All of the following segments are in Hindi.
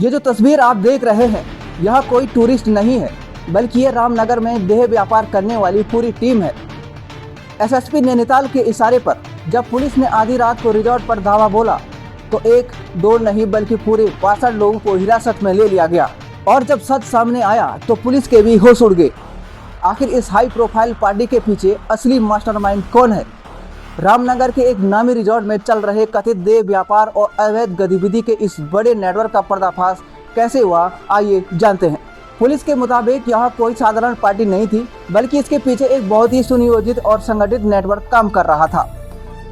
ये जो तस्वीर आप देख रहे हैं, यह कोई टूरिस्ट नहीं है, बल्कि ये रामनगर में देह व्यापार करने वाली पूरी टीम है। एसएसपी नैनीताल के इशारे पर जब पुलिस ने आधी रात को रिजॉर्ट पर धावा बोला तो एक दो नहीं बल्कि पूरे 62 लोगों को हिरासत में ले लिया गया। और जब सच सामने आया तो पुलिस के भी होश उड़ गए। आखिर इस हाई प्रोफाइल पार्टी के पीछे असली मास्टरमाइंड कौन है? रामनगर के एक नामी रिजॉर्ट में चल रहे कथित देह व्यापार और अवैध गतिविधि के इस बड़े नेटवर्क का पर्दाफाश कैसे हुआ, आइए जानते हैं। पुलिस के मुताबिक यह कोई साधारण पार्टी नहीं थी, बल्कि इसके पीछे एक बहुत ही सुनियोजित और संगठित नेटवर्क काम कर रहा था।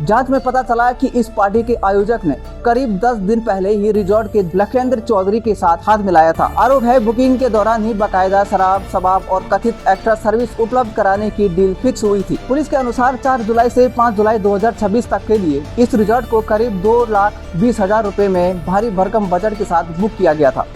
जांच में पता चला कि इस पार्टी के आयोजक ने करीब 10 दिन पहले ही रिजॉर्ट के लखेंद्र चौधरी के साथ हाथ मिलाया था। आरोप है बुकिंग के दौरान ही बाकायदा शराब, शबाब और कथित एक्स्ट्रा सर्विस उपलब्ध कराने की डील फिक्स हुई थी। पुलिस के अनुसार 4 जुलाई से 5 जुलाई 2026 तक के लिए इस रिजॉर्ट को करीब 2,20,000 रुपए में भारी भरकम बजट के साथ बुक किया गया था।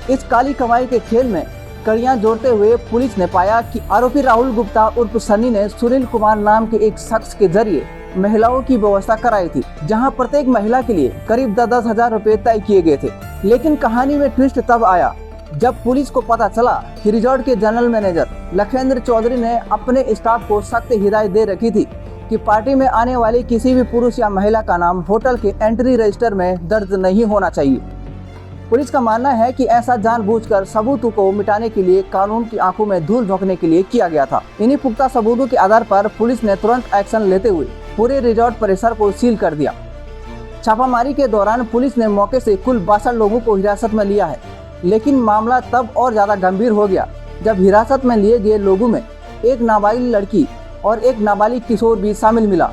इस काली कमाई के खेल में कड़ियां जोड़ते हुए पुलिस ने पाया कि आरोपी राहुल गुप्ता उर्फ सनी ने सुनील कुमार नाम के एक शख्स के जरिए महिलाओं की व्यवस्था कराई थी, जहां प्रत्येक महिला के लिए करीब 10,000 रुपए तय किए गए थे। लेकिन कहानी में ट्विस्ट तब आया जब पुलिस को पता चला कि रिजॉर्ट के जनरल मैनेजर लखेंद्र चौधरी ने अपने स्टाफ को सख्त हिदायत दे रखी थी कि पार्टी में आने वाले किसी भी पुरुष या महिला का नाम होटल के एंट्री रजिस्टर में दर्ज नहीं होना चाहिए। पुलिस का मानना है कि ऐसा जानबूझकर सबूतों को मिटाने के लिए कानून की आंखों में धूल झोंकने के लिए किया गया था। इन्हीं पुख्ता सबूतों के आधार पर पुलिस ने तुरंत एक्शन लेते हुए पूरे रिजॉर्ट परिसर को सील कर दिया। छापामारी के दौरान पुलिस ने मौके से कुल 62 लोगों को हिरासत में लिया है। लेकिन मामला तब और ज्यादा गंभीर हो गया जब हिरासत में लिए गए लोगों में एक नाबालिग लड़की और एक नाबालिग किशोर भी शामिल मिला।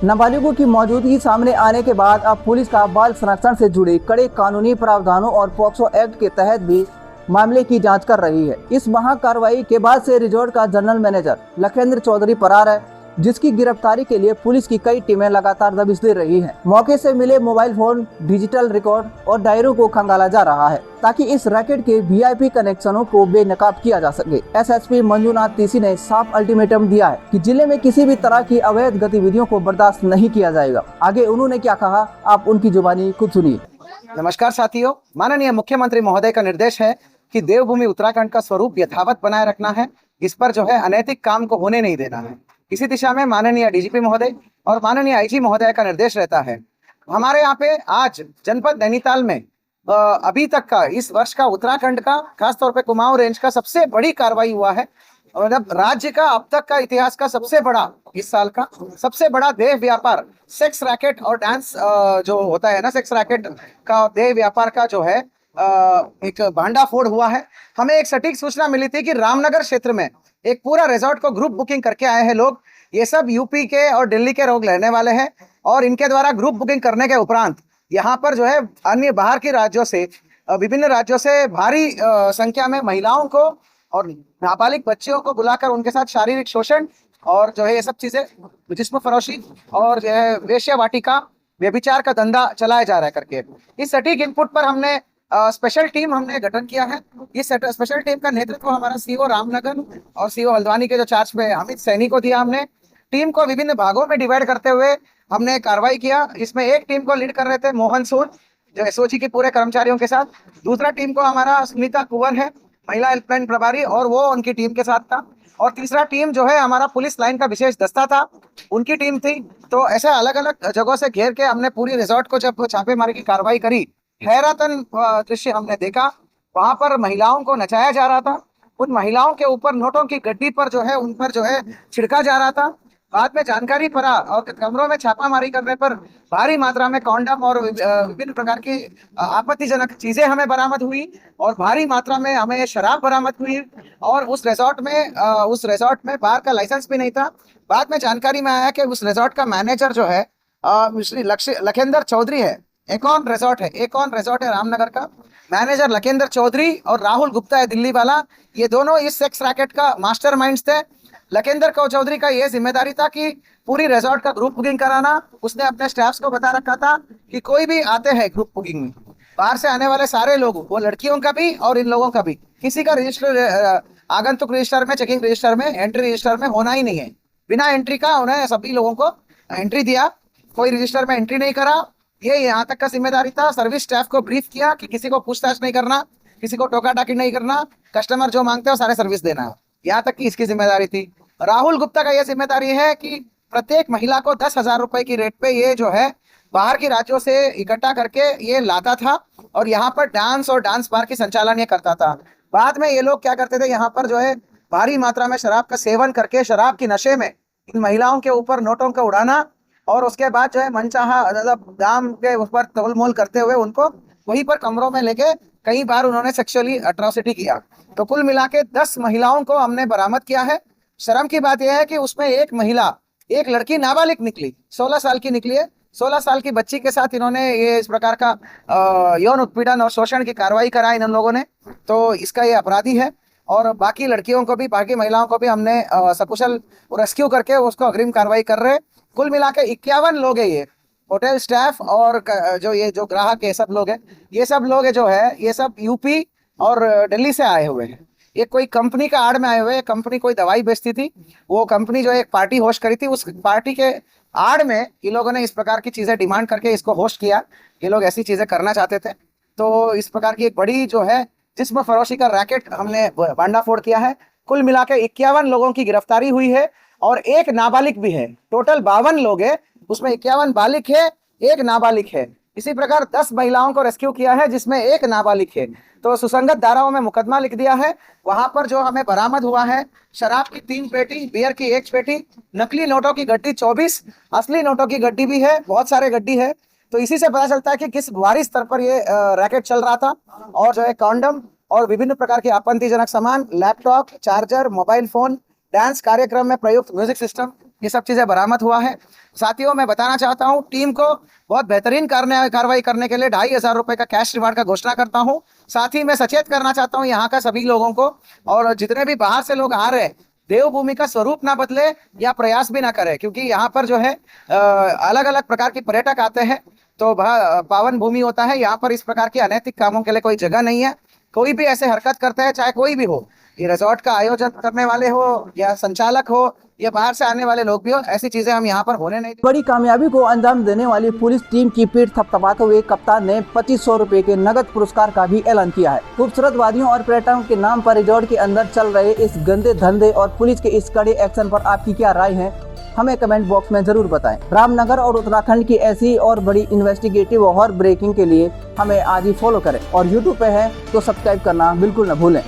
नाबालिगों की मौजूदगी सामने आने के बाद अब पुलिस का बाल संरक्षण से जुड़े कड़े कानूनी प्रावधानों और पॉक्सो एक्ट के तहत भी मामले की जांच कर रही है। इस महा कार्रवाई के बाद से रिजॉर्ट का जनरल मैनेजर लखेंद्र चौधरी फरार है, जिसकी गिरफ्तारी के लिए पुलिस की कई टीमें लगातार दबिश दे रही हैं। मौके से मिले मोबाइल फोन, डिजिटल रिकॉर्ड और डायरियों को खंगाला जा रहा है ताकि इस रैकेट के वीआईपी कनेक्शनों को बेनकाब किया जा सके। एसएसपी मंजुनाथ तीसी ने साफ अल्टीमेटम दिया है कि जिले में किसी भी तरह की अवैध गतिविधियों को बर्दाश्त नहीं किया जाएगा। आगे उन्होंने क्या कहा, आप उनकी जुबानी खुद सुनिए। नमस्कार साथियों, माननीय मुख्यमंत्री महोदय का निर्देश है कि देवभूमि उत्तराखंड का स्वरूप यथावत बनाए रखना है। इस पर जो है अनैतिक काम को होने नहीं देना है। इसी दिशा में माननीय डीजीपी महोदय और माननीय आईजी महोदय का निर्देश रहता है। हमारे यहाँ पे आज जनपद नैनीताल में अभी तक का इस वर्ष का उत्तराखंड का खासतौर पे कुमाऊं रेंज का सबसे बड़ी कार्रवाई हुआ है। मतलब राज्य का अब तक का इतिहास का सबसे बड़ा, इस साल का सबसे बड़ा देह व्यापार, सेक्स रैकेट और डांस जो होता है ना, सेक्स रैकेट का देह व्यापार का जो है एक भांडाफोड़ हुआ है। हमें एक सटीक सूचना मिली थी कि रामनगर क्षेत्र में एक पूरा रिजॉर्ट को ग्रुप बुकिंग करके आए हैं लोग। ये सब यूपी के और दिल्ली के लोग रहने वाले हैं और इनके द्वारा ग्रुप बुकिंग करने के उपरांत यहाँ पर जो है अन्य बाहर के राज्यों से, विभिन्न राज्यों से भारी संख्या में महिलाओं को और नाबालिग बच्चियों को बुलाकर उनके साथ शारीरिक शोषण और जो है ये सब चीजें, जिस्म फरोशी और जो है वेश्या वाटिका, व्यभिचार का धंधा चलाया जा रहा है करके। इस सटीक इनपुट पर हमने स्पेशल टीम हमने गठन किया है। इस स्पेशल टीम का नेतृत्व हमारा सीओ रामनगर और सीओ हल्द्वानी के जो चार्ज पे अमित सैनी को दिया हमने। टीम को विभिन्न भागों में डिवाइड करते हुए हमने कार्रवाई किया। इसमें एक टीम को लीड कर रहे थे मोहन सूद, जो एसओजी के पूरे कर्मचारियों के साथ। दूसरा टीम को हमारा सुनीता कुंवर है, महिला हेल्पलाइन प्रभारी, और वो उनकी टीम के साथ था। और तीसरा टीम जो है हमारा पुलिस लाइन का विशेष दस्ता था, उनकी टीम थी। तो ऐसे अलग अलग जगहों से घेर के हमने पूरी रिजॉर्ट को जब छापेमारी की कार्रवाई करी, हैरतन दृश्य हमने देखा। वहां पर महिलाओं को नचाया जा रहा था, उन महिलाओं के ऊपर नोटों की गड्डी पर जो है उन पर जो है छिड़का जा रहा था। बाद में जानकारी पड़ा और कमरों में छापामारी करने पर भारी मात्रा में कॉन्डम और विभिन्न प्रकार की आपत्तिजनक चीजें हमें बरामद हुई और भारी मात्रा में हमें शराब बरामद हुई। और उस रिजॉर्ट में बार का लाइसेंस भी नहीं था। बाद में जानकारी में आया कि उस रिजॉर्ट का मैनेजर जो है श्री लखेंद्र चौधरी है। एकॉन रिजॉर्ट है रामनगर का। मैनेजर लखेंद्र चौधरी और राहुल गुप्ता है दिल्ली वाला, ये दोनों इस सेक्स रैकेट का मास्टरमाइंड्स थे। लखेंद्र चौधरी का ये जिम्मेदारी था कि पूरी रिजॉर्ट का ग्रुप बुकिंग कराना। उसने अपने स्टाफ्स को बता रखा था कि कोई भी आते हैं ग्रुप बुकिंग में, बाहर से आने वाले सारे लोग, वो लड़कियों का भी और इन लोगों का भी, किसी का रजिस्टर आगंतुक रजिस्टर में, चेकिंग रजिस्टर में, एंट्री रजिस्टर में होना ही नहीं है। बिना एंट्री का उन्हें सभी लोगों को एंट्री दिया। कोई रजिस्टर में एंट्री नहीं करा, ये यहाँ तक का जिम्मेदारी था। सर्विस स्टाफ को ब्रीफ किया कि किसी को पूछताछ नहीं करना, किसी को टोका टाकी नहीं करना, कस्टमर जो मांगते हो सारे सर्विस देना है, यहाँ तक की इसकी जिम्मेदारी थी। राहुल गुप्ता का यह जिम्मेदारी है कि प्रत्येक महिला को 10,000 रुपए की रेट पे ये जो है बाहर के राज्यों से इकट्ठा करके ये लाता था और यहाँ पर डांस और डांस बार की संचालन ये करता था। बाद में ये लोग क्या करते थे, यहाँ पर जो है भारी मात्रा में शराब का सेवन करके शराब की नशे में इन महिलाओं के ऊपर नोटों का उड़ाना और उसके बाद जो है मनचाहा मतलब दाम के उस पर तोल मोल करते हुए उनको वहीं पर कमरों में लेके कई बार उन्होंने सेक्सुअली अट्रॉसिटी किया। तो कुल मिला के 10 महिलाओं को हमने बरामद किया है। शर्म की बात यह है कि उसमें एक लड़की नाबालिग निकली, 16 साल की निकली है। 16 साल की बच्ची के साथ इन्होंने ये इस प्रकार का यौन उत्पीड़न और शोषण की कार्रवाई कराई इन लोगों ने, तो इसका ये अपराधी है। और बाकी लड़कियों को भी, बाकी महिलाओं को भी हमने सकुशल रेस्क्यू करके उसको अग्रिम कार्रवाई कर रहे हैं। कुल मिला के 51 लोग है, ये होटल स्टाफ और जो ग्राहक है सब लोग है, ये सब लोग है जो है ये सब यूपी और दिल्ली से आए हुए हैं। ये कोई कंपनी का आड़ में आए हुए हैं। कंपनी कोई दवाई बेचती थी, वो कंपनी जो एक पार्टी होस्ट करी थी, उस पार्टी के आड़ में इन लोगों ने इस प्रकार की चीजें डिमांड करके इसको होस्ट किया। ये लोग ऐसी चीजें करना चाहते थे, तो इस प्रकार की एक बड़ी जो है जिस्म फरोशी का रैकेट हमने भांडाफोड़ किया है। कुल मिला के 51 लोगों की गिरफ्तारी हुई है और एक नाबालिग भी है। टोटल 52 लोग है, उसमें 51 बालिग है, एक नाबालिग है। इसी प्रकार 10 महिलाओं को रेस्क्यू किया है जिसमें एक नाबालिग है। तो सुसंगत धाराओं में मुकदमा लिख दिया है। वहां पर जो हमें बरामद हुआ है, शराब की 3 पेटी, बियर की 1 पेटी, नकली नोटों की गड्डी 24, असली नोटों की गड्डी भी है, बहुत सारे गड्डी है। तो इसी से पता चलता है कि किस भारी स्तर पर ये रैकेट चल रहा था। और जो है कॉन्डम और विभिन्न प्रकार के आपत्तिजनक सामान, laptop, charger, mobile phone, dance कार्यक्रम में प्रयुक्त म्यूजिक सिस्टम, ये सब चीजें बरामद हुआ है। साथियों, मैं बताना चाहता हूं टीम को बहुत बेहतरीन कार्रवाई करने के लिए 2,500 रुपए का कैश रिवार्ड का घोषणा करता हूं। साथ ही मैं सचेत करना चाहता हूं यहाँ का सभी लोगों को, और जितने भी बाहर से लोग आ रहे हैं, देवभूमि का स्वरूप ना बदले या प्रयास भी ना करे, क्योंकि यहाँ पर जो है अलग अलग प्रकार के पर्यटक आते हैं, तो पावन भूमि होता है। यहाँ पर इस प्रकार के अनैतिक कामों के लिए कोई जगह नहीं है। कोई भी ऐसे हरकत करता है, चाहे कोई भी हो, ये रिजॉर्ट का आयोजन करने वाले हो या संचालक हो या बाहर से आने वाले लोग भी हो, ऐसी चीजें हम यहाँ पर होने नहीं देंगे। बड़ी कामयाबी को अंजाम देने वाली पुलिस टीम की पीठ थपथपाते हुए कप्तान ने 2500 रुपए के नगद पुरस्कार का भी ऐलान किया है। खूबसूरत वादियों और पर्यटकों के नाम पर रिजॉर्ट के अंदर चल रहे इस गंदे धंधे और पुलिस के इस कड़े एक्शन पर आपकी क्या राय है, हमें कमेंट बॉक्स में जरूर बताएं। रामनगर और उत्तराखंड की ऐसी और बड़ी इन्वेस्टिगेटिव और ब्रेकिंग के लिए हमें आज ही फॉलो करें और यूट्यूब पे है तो सब्सक्राइब करना बिल्कुल न भूलें।